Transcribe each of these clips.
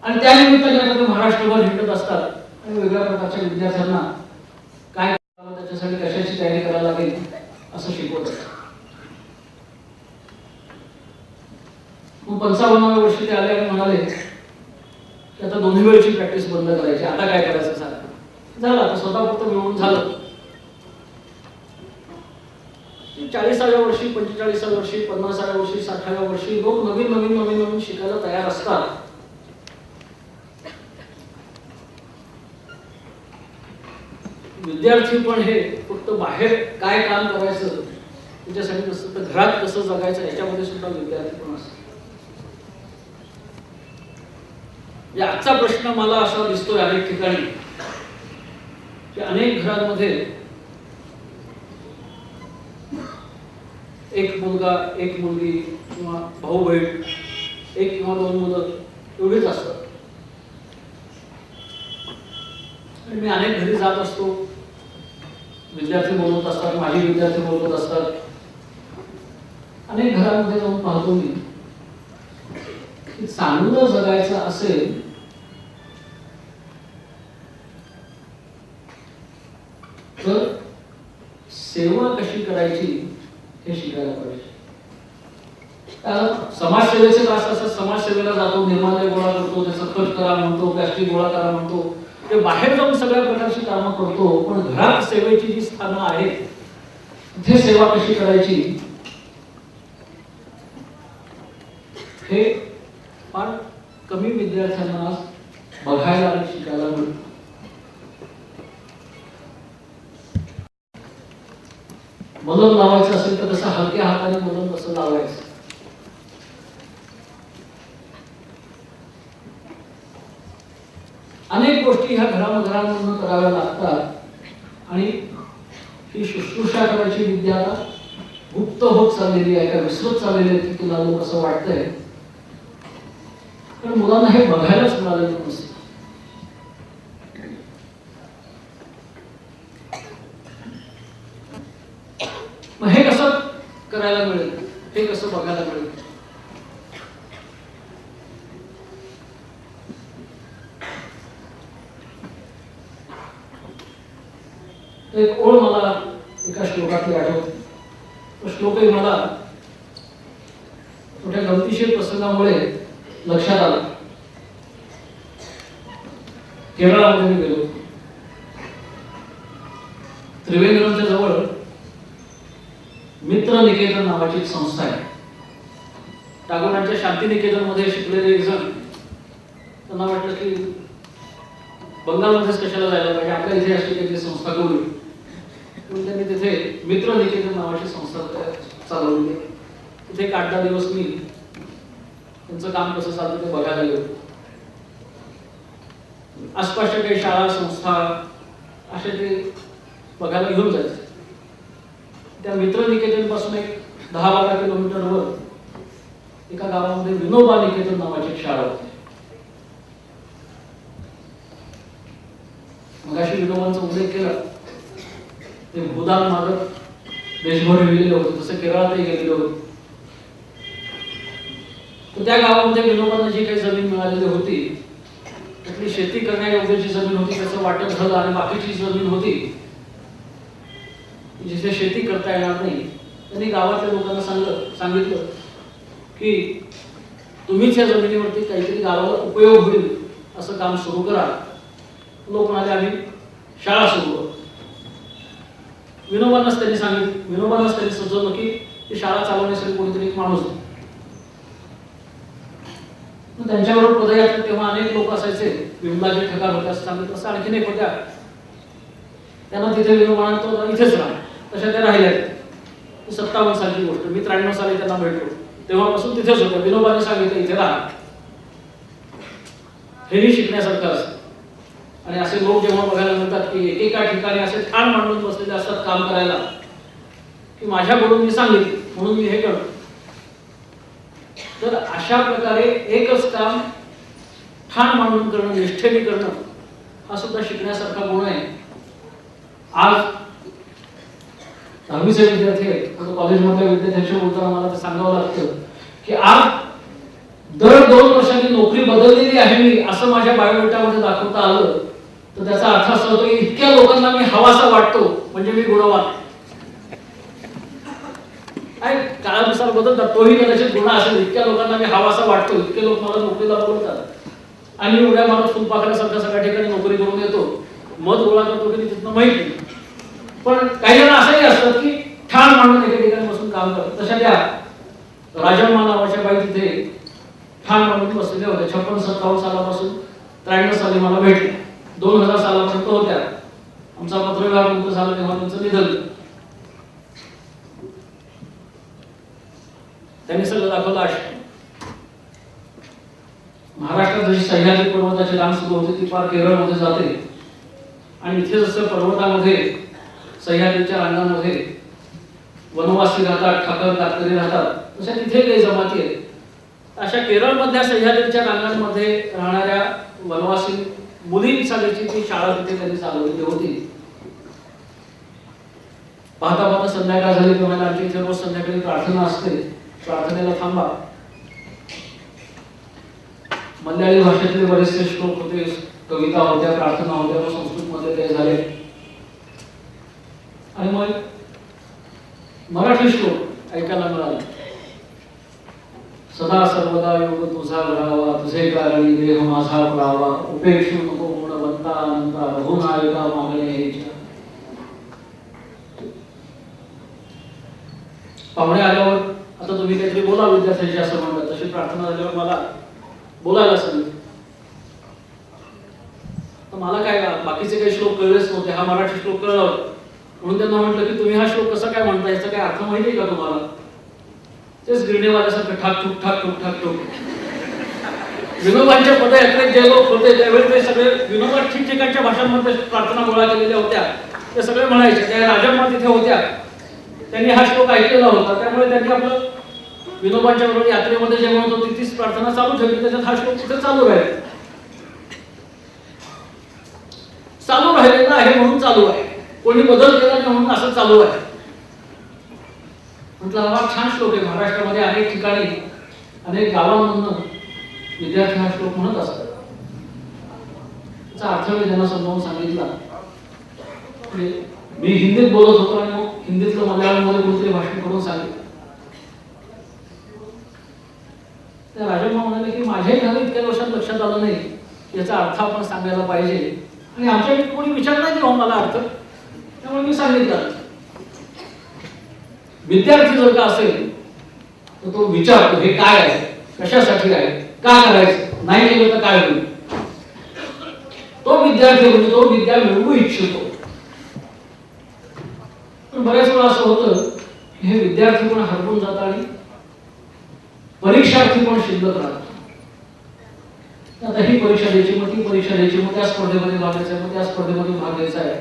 आणि त्या निमित्ताने आता महाराष्ट्रभर हिंडत असतात आणि वेगळ्या प्रकारच्या विद्यार्थ्यांना काय करावं, त्याच्यासाठी कशाची तयारी करायला लागेल असं शिकवत असतात. मग 55व्या वर्षी ते आले आणि म्हणाले की आता दोन्ही वेळची प्रॅक्टिस बंद करायची, आता काय करायचं झालं, आता स्वतःपुरतं मिळून झालं. 40व्या वर्षी, 45व्या वर्षी, 50व्या वर्षी, 60व्या वर्षी लोक नवीन नवीन नवीन नवीन शिकायला तयार असतात. विद्यार्थी पण हे फक्त बाहेर काय काम करायचं त्याच्यासाठी नसतं, तर घरात कसं जगायचं याच्यामध्ये सुद्धा विद्यार्थी पण असतात. आजचा प्रश्न मला असा दिसतोय अनेक ठिकाणी की अनेक घरांमध्ये एक मुलगा, एक मुलगी किंवा भाऊ बहीण, एक किंवा दोन मुलं एवढीच असतात. मी अनेक घरी जात असतो, विद्यार्थी बोलत असतात, माझे विद्यार्थी बोलत असतात. अनेक घरांमध्ये जाऊन पाहतो मी की चांगलं जगायचं असेल तर सेवा कशी करायची हे शिकायला पाहिजे. समाजसेवेचे तास असतात, समाजसेवेला जातो, निर्माल्य गोळा करतो, त्याचं खत करा म्हणतो, प्लास्टिक गोळा करा म्हणतो, ते बाहेर जाऊन सगळ्या प्रकारची कामं करतो. पण घरात सेवेची जी स्थानं आहेत तिथे सेवा कशी करायची हे फार कमी विद्यार्थ्यांना बघायला आणि शिकायला मिळतं. मलम लावायचं असेल तर कसं हलक्या हाताने मलम कसं लावायचं, अनेक गोष्टी ह्या घरामधून कराव्या लागतात. आणि ही शुश्रूषा करायची विद्या आता गुप्त होत चाललेली आहे का विसरत चाललेली आहे तुला लोक असं वाटतंय. पण मुलांना हे बघायलाच मिळालेलं नसतं. मग हे कसं करायला मिळेल, हे कसं बघायला मिळेल. एक ओळ मला एका श्लोकातली आठवते. तो श्लोकही मला मोठ्या गमतीशीर प्रसंगामुळे लक्षात आला. केरळामध्ये मी गेलो. त्रिवेंद्रमच्या जवळ मित्र निकेतन नावाची एक संस्था आहे. टागोरांच्या शांतिनिकेतन मध्ये शिकलेले एक जण त्यांना वाटलं की बंगालमध्येच कशाला जायला पाहिजे, आपल्या इथे अशी काहीतरी संस्था करू. म्हणून त्यांनी तिथे मित्र निकेतन नावाची संस्था चालवली. तिथे 8-10 दिवस मी त्यांचं काम कसं चालतं ते बघायला गेलो. आसपासच्या काही शाळा संस्था असे ते बघायला घेऊन जायचे. त्या मित्र निकेतन पासून एक 10-12 किलोमीटरवर एका गावामध्ये विनोबा निकेतन नावाची एक शाळा होती. मगाशी विनोबांचा उल्लेख केला, ते भूदान मागत देशभर गेलेले होते, तसं केरळातही गेलेले होते. तर त्या गावामध्ये विनोबांना जी काही जमीन मिळालेली होती त्यातली शेती करण्यायोग्यची जमीन होती, त्याचं वाटप झालं. आणि बाकीची जमीन होती जिथे शेती करता येणार नाही, त्यांनी गावातल्या लोकांना सांगितलं की तुम्हीच या जमिनीवरती काहीतरी गावाला उपयोग होईल असं काम सुरू करा. लोक म्हणाले आम्ही शाळा सुरू करू. विनोबांनाच त्यांनी सुचवलं की ती शाळा चालवण्यासाठी कोणीतरी एक माणूस. त्यांच्याबरोबर पदयात्रेत तेव्हा अनेक लोक असायचे. विमलाजी ठकार होत्या असं सांगितलं, असं आणखीन एक होत्या. त्यांना तिथे विनोबांना इथेच राहा, तशा त्या राहिल्या. 57 सालची गोष्ट. मी 93 साली त्यांना भेटलो, तेव्हापासून तिथेच होत्या. विनोबांनी सांगितलं इथे राहा. हेही शिकण्यासारखं असतं. आणि असे लोक जेव्हा बघायला मिळतात की एकेका ठिकाणी असे ठाण मांडून बसलेले असतात काम करायला, की माझ्याकडून मी सांगितलं म्हणून मी हे करतो. तर अशा प्रकारे एकच काम ठाण मांडून करणं, निष्ठेने करणं हा सुद्धा शिकण्यासारखा गुण आहे. आज 10वीचे विद्यार्थी आहेत, कॉलेजमधल्या विद्यार्थ्यांशी बोलताना मला ते सांगावं लागतं की आज दर 2 वर्षांनी नोकरी बदललेली आहे मी असं माझ्या बायोडेटामध्ये दाखवता आलं तर त्याचा अर्थ असा होतो की इतक्या लोकांना मी हवासा वाटतो म्हणजे मी गुणवान आहे. काळानुसार बदलतात, तोही कदाचित गुन्हा असेल. इतक्या लोकांना मी हवासा वाटतो, इतके लोक मला नोकरीला बोलवतात आणि एवढ्या माणूस फुलपाखरासारख्या सगळ्या ठिकाणी नोकरी करून येतो, मत गोळा करतो की तिथनं माहित नाही. पण काही जण असंही असतात की ठाण मांडून एका ठिकाणी बसून काम करतात. तशा त्या राजम्मा नावाच्या बाई तिथे ठाण मांडून बसलेल्या होत्या. 56-57 सालापासून 93 साली मला भेटले. 2000 सालापर्यंत होत्या. आमचा पत्रव्यवहार मुक्त झाला तेव्हा त्यांचं निधन. त्यांनी सगळं दाखवलं. अशी महाराष्ट्रात जशी सह्याद्री पर्वताची रांग सुरू होते ती पार केरळमध्ये जाते आणि इथे जसं पर्वतामध्ये सह्याद्रीच्या रांगांमध्ये वनवासी राहतात, ठाकर कातकरी राहतात, तशा तिथे काही जमाती आहेत. अशा केरळमधल्या सह्याद्रीच्या रांगांमध्ये राहणाऱ्या वनवासी मुलींसाठीची ती शाळा तिथे त्यांनी चालवलेली होती. पाहता पाहता संध्याकाळ झाली तेव्हा आमच्या इथे रोज संध्याकाळी प्रार्थना असते. प्रार्थनेला थांबा. मल्याळी भाषेतले बरेचसे श्लोक होते, कविता होत्या, प्रार्थना होत्या, संस्कृत मध्ये ते झाले आणि मग मराठी श्लोक ऐकायला मिळाले. सदा सर्वदा योग तुझा घडावा, तुझे कारणी देह माझा पुरावा, उपेक्षू नको गुणवंता अनंता, रघुनायका मागणे हेच्या. पाहुणे आल्यावर आता तुम्ही काहीतरी बोला विद्यार्थ्यांशी असं म्हणतात. तशी प्रार्थना झाल्यावर मला बोलायला सांगितलं. तर मला काय बाकीचे काही श्लोक कळलेच नव्हते. हा मराठी श्लोक कळला होता म्हणून त्यांना म्हटलं की तुम्ही हा श्लोक कसा काय म्हणता, याचा काय अर्थ माहिती आहे का तुम्हाला? तेच गिरणेवाल्यासारखं ठाक ठुक ठाक ठुक ठाक ठुक. विनोबांच्या पदयात्रेत जे लोक होते त्यावेळी ते सगळे विनोबा ठिकठिकाणच्या भाषांमध्ये प्रार्थना गोळा केलेल्या होत्या. ते सगळे म्हणायचे. त्या राजम्मा तिथे होत्या, त्यांनी हा श्लोक ऐकलेला होता, त्यामुळे त्यांनी आपलं विनोबांच्या बरोबर यात्रेमध्ये जे म्हणत होती तीच प्रार्थना चालू ठेवली. त्याच्यात हा श्लोक तिथे चालू राहील. चालू राहिलेला आहे म्हणून चालू आहे, कोणी बदल केला नाही म्हणून असं चालू आहे. म्हटलं हा छान श्लोक आहे. महाराष्ट्रामध्ये अनेक ठिकाणी अनेक गावांमधून विद्यार्थी हा श्लोक म्हणत असतात. त्याचा अर्थ मी त्यांना समजावून सांगितला. मी हिंदीत बोलत होतो आणि मग हिंदीतलं मल्याळममध्ये कोणतरी भाषण करून सांगितलं. त्या राजम्मा म्हणाले की माझ्याही घरी इतक्या वर्षात लक्षात आलं नाही, याचा अर्थ आपण सांगायला पाहिजे आणि आमच्या कोणी विचार नाही किंवा मला अर्थ, त्यामुळे मी सांगितलं. विद्यार्थी जर का असेल तर तो विचारतो हे काय आहे, कशासाठी आहे, का करायचं, नाही केलं तर काय होईल. तो विद्यार्थी म्हणजे तो विद्या मिळवू इच्छितो. पण बऱ्याच वेळा असं होतं हे विद्यार्थी पण हरपून जातात आणि परीक्षार्थी पण शिल्लक राहतात. आता ही परीक्षा द्यायची, मग ती परीक्षा द्यायची, मग त्या स्पर्धेमध्ये भाग घ्यायचा, मग त्या स्पर्धेमध्ये भाग घ्यायचा आहे.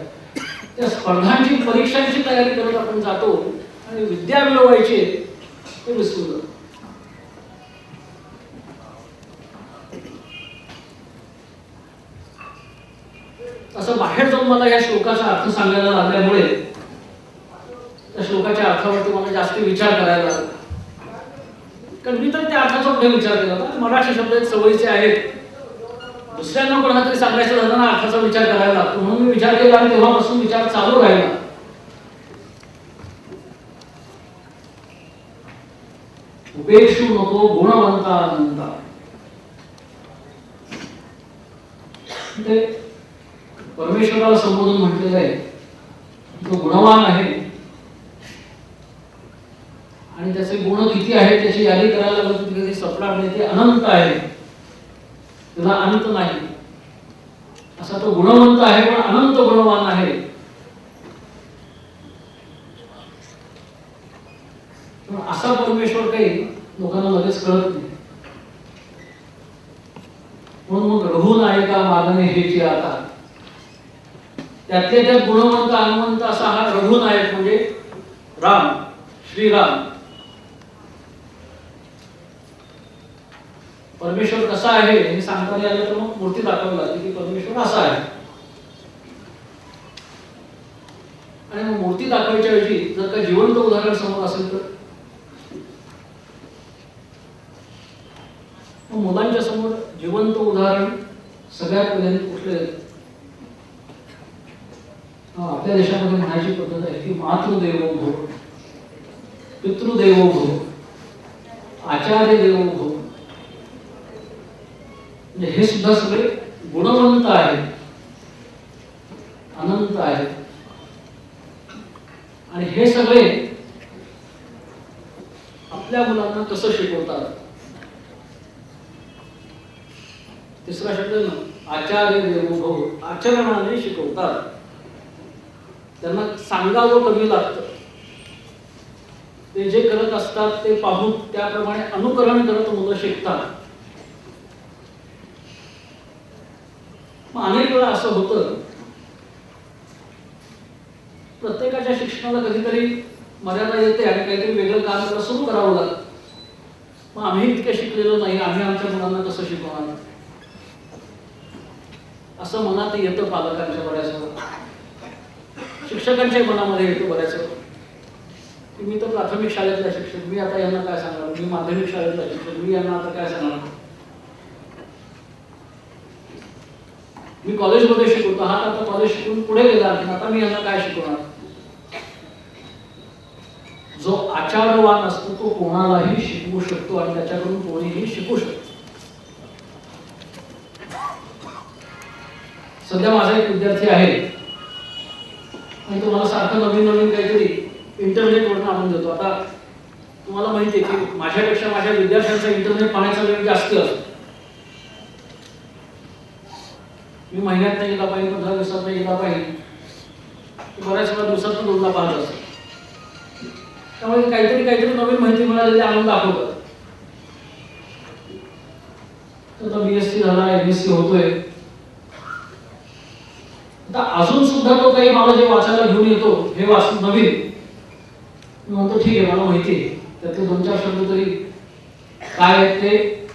त्या स्पर्धांची परीक्षांची तयारी करत आपण जातो आणि विद्या मिळवायची ते विसरू जातो. असं बाहेर जाऊन मला या श्लोकाचा अर्थ सांगायला लागल्यामुळे त्या श्लोकाच्या अर्थावरती मला जास्त विचार करायला लागला. कारण मी तर त्या अर्थाचा पुढे विचार केला होता. मराठी शब्द सवयीचे आहेत, दुसऱ्यांना कोणाला तरी सांगायचं झालं ना अर्थाचा विचार करायला लागतो, म्हणून मी विचार केला आणि तेव्हापासून विचार चालू राहिला. उपेक्षू नको गुणवंता अनंता. ते परमेश्वराला संबोधून म्हटलेलं आहे तो गुणवान आहे आणि त्याचे गुण किती आहेत त्याची यादी करायला लागली तर कधी संपणार नाही. ते अनंत आहे, त्याला अंत नाही. असा तो गुणवंत आहे पण अनंत गुणवान आहे. पण असा परमेश्वर काही लोकांना लगेच कळत नाही. म्हणून मग रघुनायका मागणे हेची आता त्यातल्या त्यात गुणवंत हनुमंत असा हा रघुनायक म्हणजे राम, श्रीराम. परमेश्वर कसा आहे हे सांगता आलं तर मग मूर्ती दाखवावी लागते की परमेश्वर असा आहे. आणि मग मूर्ती दाखवायच्या ऐवजी जर का जिवंत उदाहरण समोर असेल तर मुलांच्या समोर जिवंत उदाहरण सगळ्यात पहिल्यांदा कुठलं येतं? आपल्या देशामध्ये म्हणायची पद्धत आहे की मातृदेवो भव, पितृदेवो भव, आचार्य देवो भव. म्हणजे हे सुद्धा सगळे गुणवंत आहेत, अनंत आहेत. आणि हे सगळे आपल्या मुलांना कसं शिकवतात? तिसरा शब्द ना, आचार्य देवो भव, आचरणाने शिकवतात. त्यांना सांगावं कमी लागतं. ते जे करत असतात ते पाहून त्याप्रमाणे अनुकरण करत मुलं शिकतात. अनेक वेळा असं होतं, प्रत्येकाच्या शिक्षणाला कधीतरी मर्यादा येते आणि काहीतरी वेगळं काम करायला सुरू करावं लागतं. मग आम्ही इतके शिकलेलो नाही, आम्ही आमच्या मुलांना कसं शिकवणार, असं मनात येतं पालकांच्या बऱ्याच वेळा, शिक्षकांच्या मनामध्ये येतो बऱ्याच वेळा. मी तर प्राथमिक शाळेतला शिक्षक, मी आता यांना काय सांगणार, मी माध्यमिक शाळेतला शिक्षक, मी यांना आता काय सांगणार, मी कॉलेजमध्ये शिकवतो, हा आता कॉलेज शिकून पुढे गेला आता मी यांना काय शिकवणार. जो आचारवान असतो तो कोणालाही शिकवू शकतो आणि त्याच्याकडून कोणीही शिकू शकतो. सध्या माझा एक विद्यार्थी आहे आणि तो मला सारखं नवीन नवीन काहीतरी इंटरनेटवरून आणून देतो. आता तुम्हाला माहिती आहे की माझ्यापेक्षा माझ्या विद्यार्थ्यांचा इंटरनेट पाहण्याचा वेळ जास्त असतो. मी महिन्यात नाही गेला पाहिजे, 15 दिवसात नाही गेला पाहिजे, बऱ्याच वेळा दिवसातून दोनदा पाहत असतो. त्यामुळे काहीतरी नवीन माहिती मिळालेली आणून दाखवतात. आता BSc झाला, MSc होतोय. आता अजून सुद्धा तो काही मला जे वाचायला घेऊन येतो हे वाचून नवीन, मी म्हणतो ठीक आहे मला माहिती आहे, त्यातले 2-4 शब्द तरी काय आहेत ते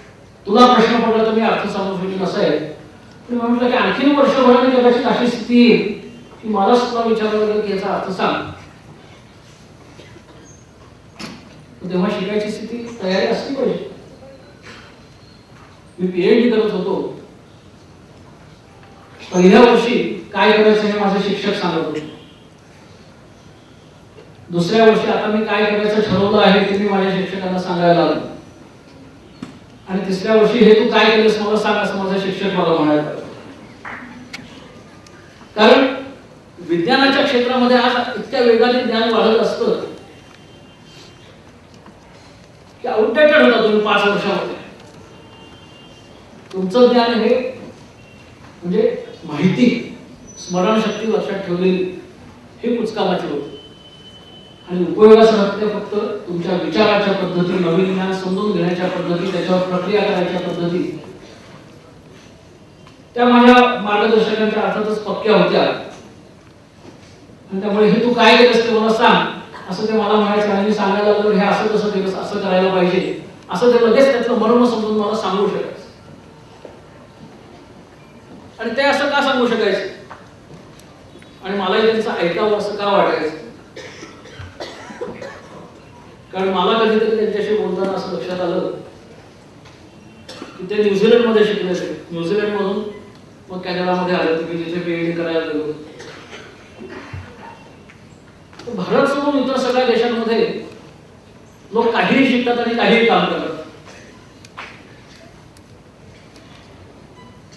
तुला प्रश्न पडला तर मी अर्थ सांगू शकेन असं आहे. मी म्हटलं की आणखीन वर्षभराने कदाचित अशी स्थिती येईल की मला सुद्धा विचारावं लागेल की याचा अर्थ सांग. तेव्हा शिकायची स्थिती तयारी असली पाहिजे. मी PhD करत होतो, पहिल्या वर्षी काय करायचं हे माझे शिक्षक सांगत होते. दुसऱ्या वर्षी आता मी काय करायचं ठरवलं आहे ते मी माझ्या शिक्षकांना सांगायला लागलो. आणि तिसऱ्या वर्षी हे तू काय केलंस मला सांग असं माझा शिक्षक मला म्हणायला. कारण विज्ञानाच्या क्षेत्रामध्ये आज इतक्या वेगाने ज्ञान वाढत असतं की आउटडेटेड होता तुम्ही 5 वर्षामध्ये. तुमचं ज्ञान हे म्हणजे माहिती, स्मरणशक्ती लक्षात ठेवलेली हे कुचकामाचे होते आणि उपयोगासाठी फक्त तुमच्या विचाराच्या पद्धती, नवीन ज्ञान समजून घेण्याच्या पद्धती, त्याच्यावर प्रक्रिया करायच्या पद्धती त्या माझ्या मार्गदर्शकांच्या अर्थातच पक्क्या होत्या. आणि त्यामुळे हे तू काय केलंस ते मला सांग असं ते मला म्हणायचं आणि मी सांगायला लागलो हे असं कसं केलंस, असं करायला पाहिजे असं ते लगेच त्यातलं मर्म समजून मला सांगू शकायचं. आणि ते असं का सांगू शकायचं आणि मलाही त्यांचं ऐकावं असं का वाटायचं. कारण मला कधीतरी त्यांच्याशी बोलताना असं लक्षात आलं की ते न्यूझीलंडमध्ये शिकले होते. न्यूझीलंडमधून मग कॅनडामध्ये आले होते, मी जिथे PhD करायला गेलो. भारत सोडून इतर सगळ्या देशांमध्ये लोक काहीही शिकतात आणि काहीही काम करतात.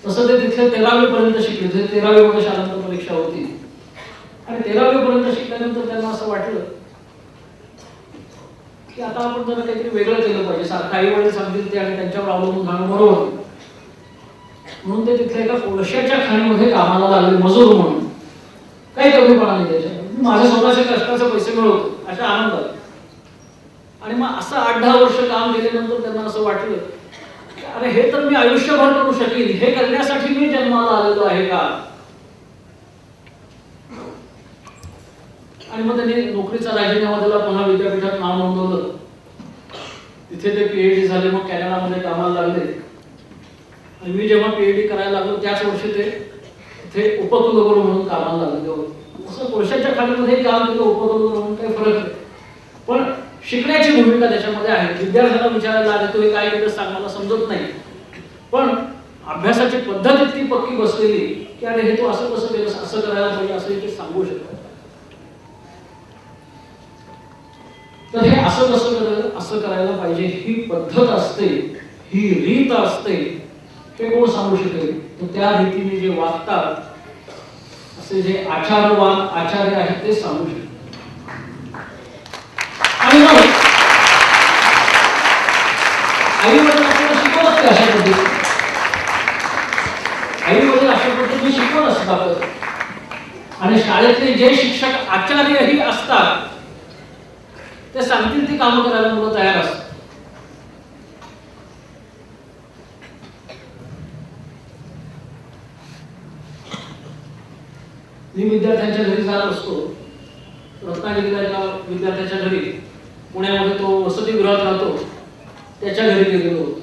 तसं ते तिथे 13वी पर्यंत शिकले. 13वी मध्ये शालांत परीक्षा होती आणि 13वी पर्यंत शिकल्यानंतर त्यांना असं वाटलं की आता आपण जरा काहीतरी वेगळं केलं पाहिजे. सारखं आई वडील सांगतील ते आणि त्यांच्यावर अवलंबून राहणं बरोबर. म्हणून ते तिथल्या एका कोळशाच्या खाणीमध्ये कामाला लागले मजूर म्हणून. काही कमीपणा नाही त्याच्यात. माझ्या स्वतःच्या कष्टाचे पैसे मिळवतो अशा आनंदात. आणि मग असं 8-10 वर्ष काम केल्यानंतर त्यांना असं वाटलं की अरे हे तर मी आयुष्यभर करू शकेन, हे करण्यासाठी मी जन्माला आलेलो आहे का. आणि मग त्यांनी नोकरीचा राजीनामा दिला, पुन्हा विद्यापीठात नाव नोंदवलं, तिथे ते PhD झाले, मग कॅनडामध्ये कामाला लागले. आणि मी जेव्हा PhD करायला लागलो त्याच वर्षी ते तिथे उपकुलगुरू म्हणून कामाला लागले. असं कोळशाच्या खाणीमध्ये काम केलं उपकुलगुरू म्हणून, काही फरक नाही. पण शिकण्याची भूमिका त्याच्यामध्ये आहे. विद्यार्थ्यांना विचारायला आले तो हे काय केलं सांग मला समजत नाही, पण अभ्यासाची पद्धत इतकी पक्की बसलेली की अरे हे तू असं कसं केलं, असं करायला पाहिजे असं ते सांगू शकतात. तर हे असं कसं असं करायला पाहिजे ही पद्धत असते, ही रीत असते, हे कोण सांगू शकेल? तर त्या रीतीने जे वागतात असे जे आचारवान आचार्य आहेत ते सांगू शकतात. आणि मग आई वडील आपल्याला शिकवत अशा पद्धतीने, आई वडील अशा पद्धतीने शिकवत असतात. आणि शाळेतले जे शिक्षक आचार्यही असतात ते सांगतील ती कामं करायला मुलं तयार असतात. मी विद्यार्थ्यांच्या घरी जात असतो. रत्नागिरीला एका विद्यार्थ्याच्या घरी, पुण्यामध्ये तो वसतिगृहात राहतो, त्याच्या घरी गेलेलो होतो.